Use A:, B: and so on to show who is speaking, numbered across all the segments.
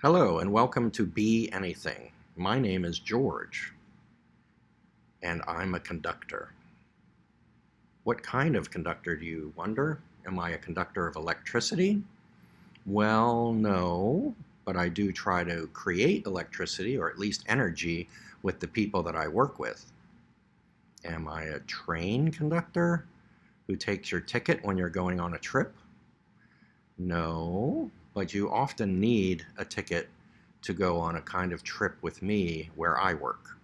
A: Hello and welcome to Be Anything. My name is George and I'm a conductor. What kind of conductor do you wonder? Am I a conductor of electricity? Well, no, but I do try to create electricity or at least energy with the people that I work with. Am I a train conductor who takes your ticket when you're going on a trip? No, but you often need a ticket to go on a kind of trip with me where I work.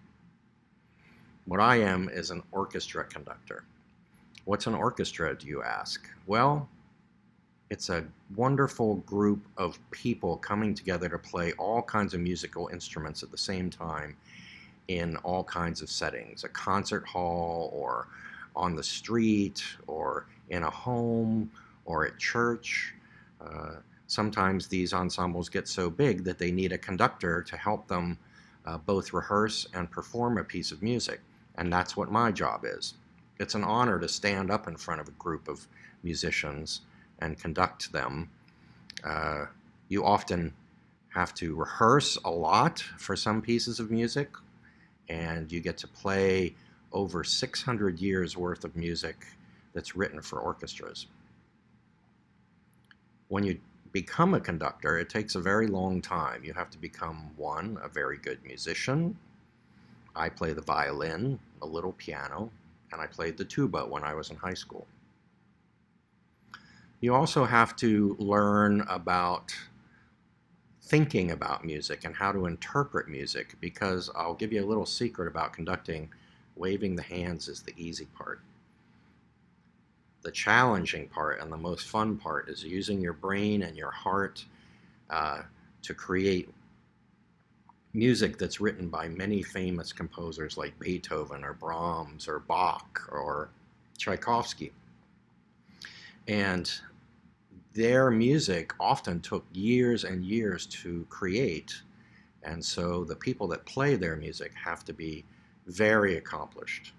A: What I am is an orchestra conductor. What's an orchestra, do you ask? Well, it's a wonderful group of people coming together to play all kinds of musical instruments at the same time in all kinds of settings, a concert hall or on the street or in a home or at church. Sometimes these ensembles get so big that they need a conductor to help them both rehearse and perform a piece of music, and that's what my job is. It's an honor to stand up in front of a group of musicians and conduct them. You often have to rehearse a lot for some pieces of music, and you get to play over 600 years worth of music that's written for orchestras. When you become a conductor, it takes a very long time. You have to become, one, a very good musician. I play the violin, a little piano, and I played the tuba when I was in high school. You also have to learn about thinking about music and how to interpret music, because I'll give you a little secret about conducting. Waving the hands is the easy part. The challenging part and the most fun part is using your brain and your heart to create music that's written by many famous composers like Beethoven or Brahms or Bach or Tchaikovsky. And their music often took years and years to create, and so the people that play their music have to be very accomplished.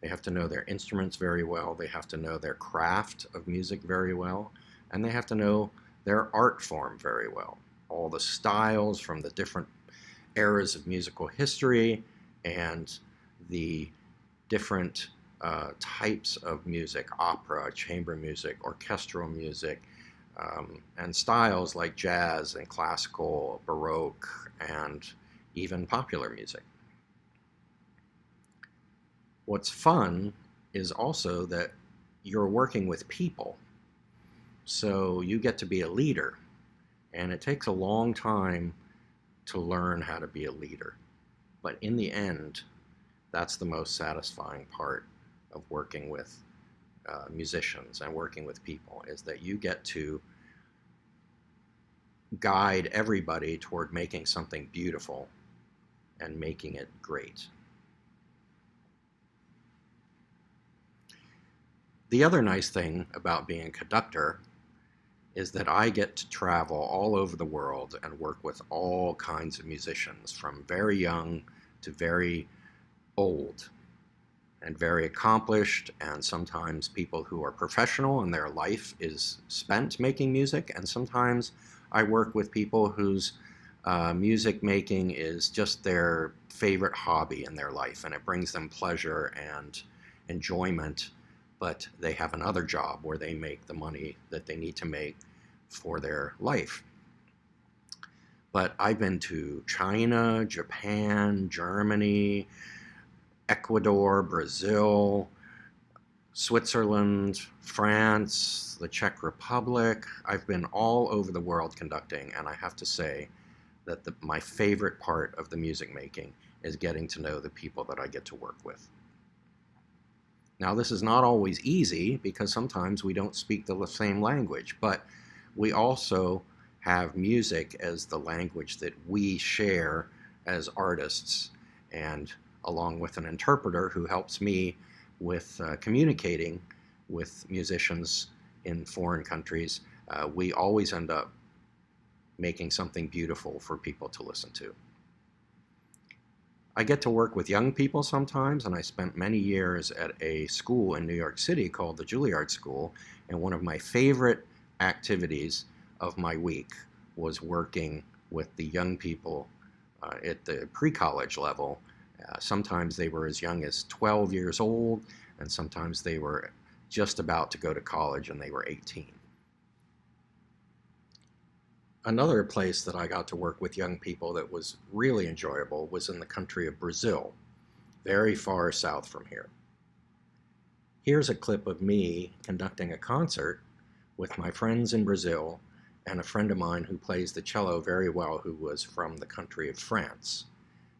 A: They have to know their instruments very well, they have to know their craft of music very well, and they have to know their art form very well. All the styles from the different eras of musical history and the different types of music, opera, chamber music, orchestral music, and styles like jazz and classical, baroque, and even popular music. What's fun is also that you're working with people, so you get to be a leader, and it takes a long time to learn how to be a leader. But in the end, that's the most satisfying part of working with musicians and working with people, is that you get to guide everybody toward making something beautiful and making it great. The other nice thing about being a conductor is that I get to travel all over the world and work with all kinds of musicians, from very young to very old, and very accomplished, and sometimes people who are professional and their life is spent making music, and sometimes I work with people whose music making is just their favorite hobby in their life, and it brings them pleasure and enjoyment, but they have another job where they make the money that they need to make for their life. But I've been to China, Japan, Germany, Ecuador, Brazil, Switzerland, France, the Czech Republic. I've been all over the world conducting, and I have to say that my favorite part of the music making is getting to know the people that I get to work with. Now, this is not always easy, because sometimes we don't speak the same language, but we also have music as the language that we share as artists, and along with an interpreter who helps me with communicating with musicians in foreign countries, we always end up making something beautiful for people to listen to. I get to work with young people sometimes, and I spent many years at a school in New York City called the Juilliard School, and one of my favorite activities of my week was working with the young people at the pre-college level. Sometimes they were as young as 12 years old, and sometimes they were just about to go to college and they were 18. Another place that I got to work with young people that was really enjoyable was in the country of Brazil, very far south from here. Here's a clip of me conducting a concert with my friends in Brazil and a friend of mine who plays the cello very well, who was from the country of France.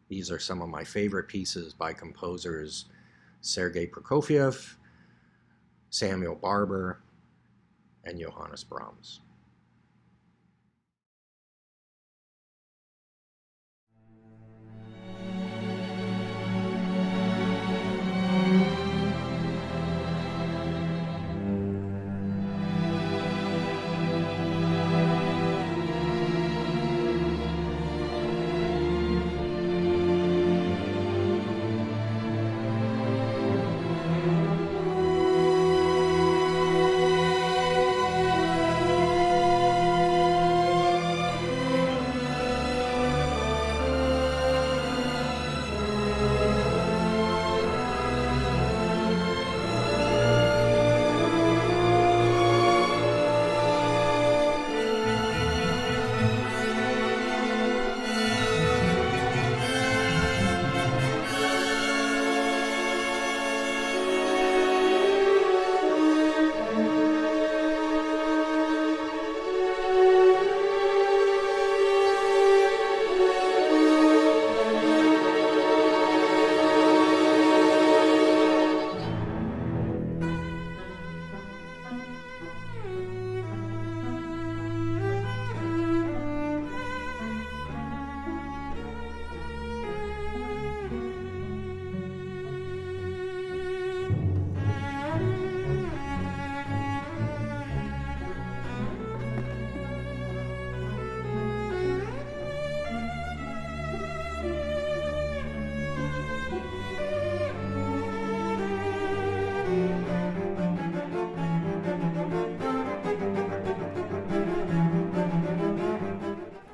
A: These are some of my favorite pieces by composers Sergei Prokofiev, Samuel Barber, and Johannes Brahms.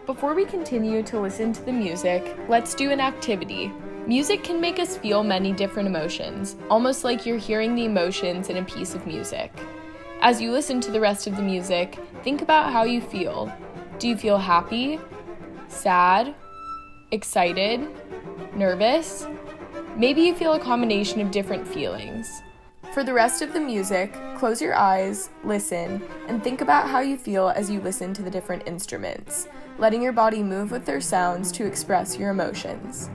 B: Before we continue to listen to the music, let's do an activity. Music can make us feel many different emotions, almost like you're hearing the emotions in a piece of music. As you listen to the rest of the music, think about how you feel. Do you feel happy, sad, excited, nervous? Maybe you feel a combination of different feelings. For the rest of the music, close your eyes, listen, and think about how you feel as you listen to the different instruments, letting your body move with their sounds to express your emotions.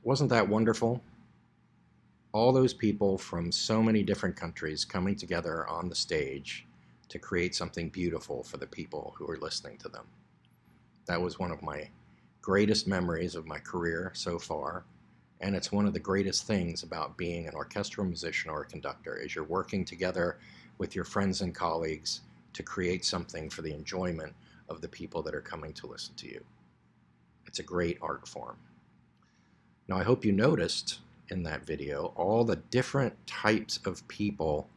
A: Wasn't that wonderful? All those people from so many different countries coming together on the stage to create something beautiful for the people who were listening to them. That was one of my greatest memories of my career so far. And it's one of the greatest things about being an orchestral musician or a conductor is you're working together with your friends and colleagues to create something for the enjoyment of the people that are coming to listen to you. It's a great art form. Now, I hope you noticed in that video all the different types of people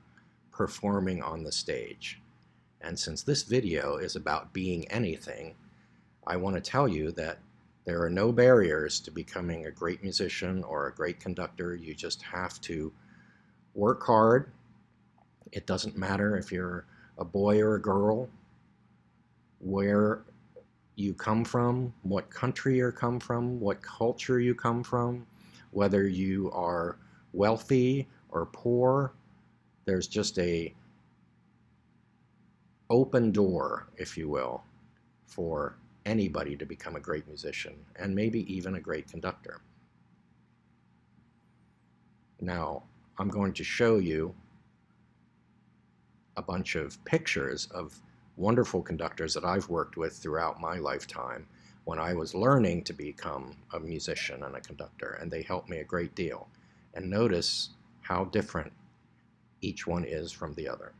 A: performing on the stage. And since this video is about being anything, I want to tell you that there are no barriers to becoming a great musician or a great conductor. You just have to work hard. It doesn't matter if you're a boy or a girl, where you come from, what country you come from, what culture you come from, whether you are wealthy or poor. There's just a open door, if you will, for anybody to become a great musician and maybe even a great conductor. Now, I'm going to show you a bunch of pictures of wonderful conductors that I've worked with throughout my lifetime when I was learning to become a musician and a conductor, and they helped me a great deal. And notice how different each one is from the other.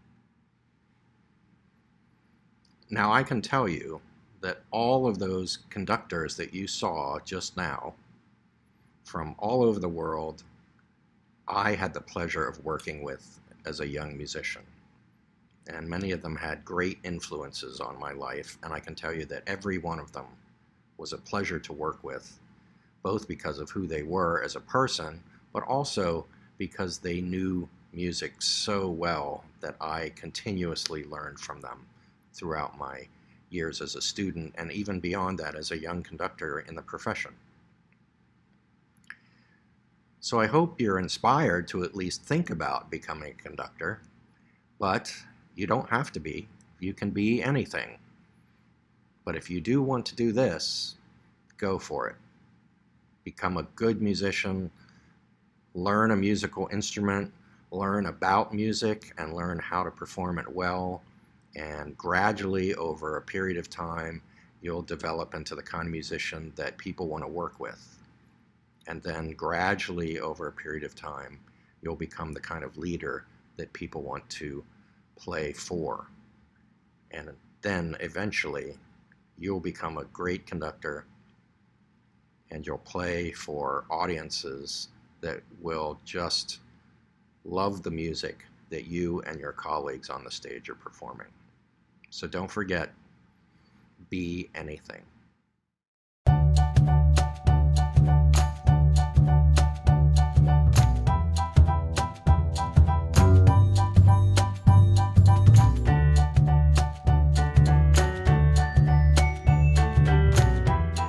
A: Now, I can tell you that all of those conductors that you saw just now from all over the world, I had the pleasure of working with as a young musician. And many of them had great influences on my life, and I can tell you that every one of them was a pleasure to work with, both because of who they were as a person, but also because they knew music so well that I continuously learned from them throughout my years as a student, and even beyond that as a young conductor in the profession. So I hope you're inspired to at least think about becoming a conductor, but you don't have to be. You can be anything. But if you do want to do this, go for it. Become a good musician, learn a musical instrument, learn about music, and learn how to perform it well. And gradually, over a period of time, you'll develop into the kind of musician that people want to work with. And then gradually, over a period of time, you'll become the kind of leader that people want to play for. And then eventually, you'll become a great conductor, and you'll play for audiences that will just love the music that you and your colleagues on the stage are performing. So don't forget, be anything.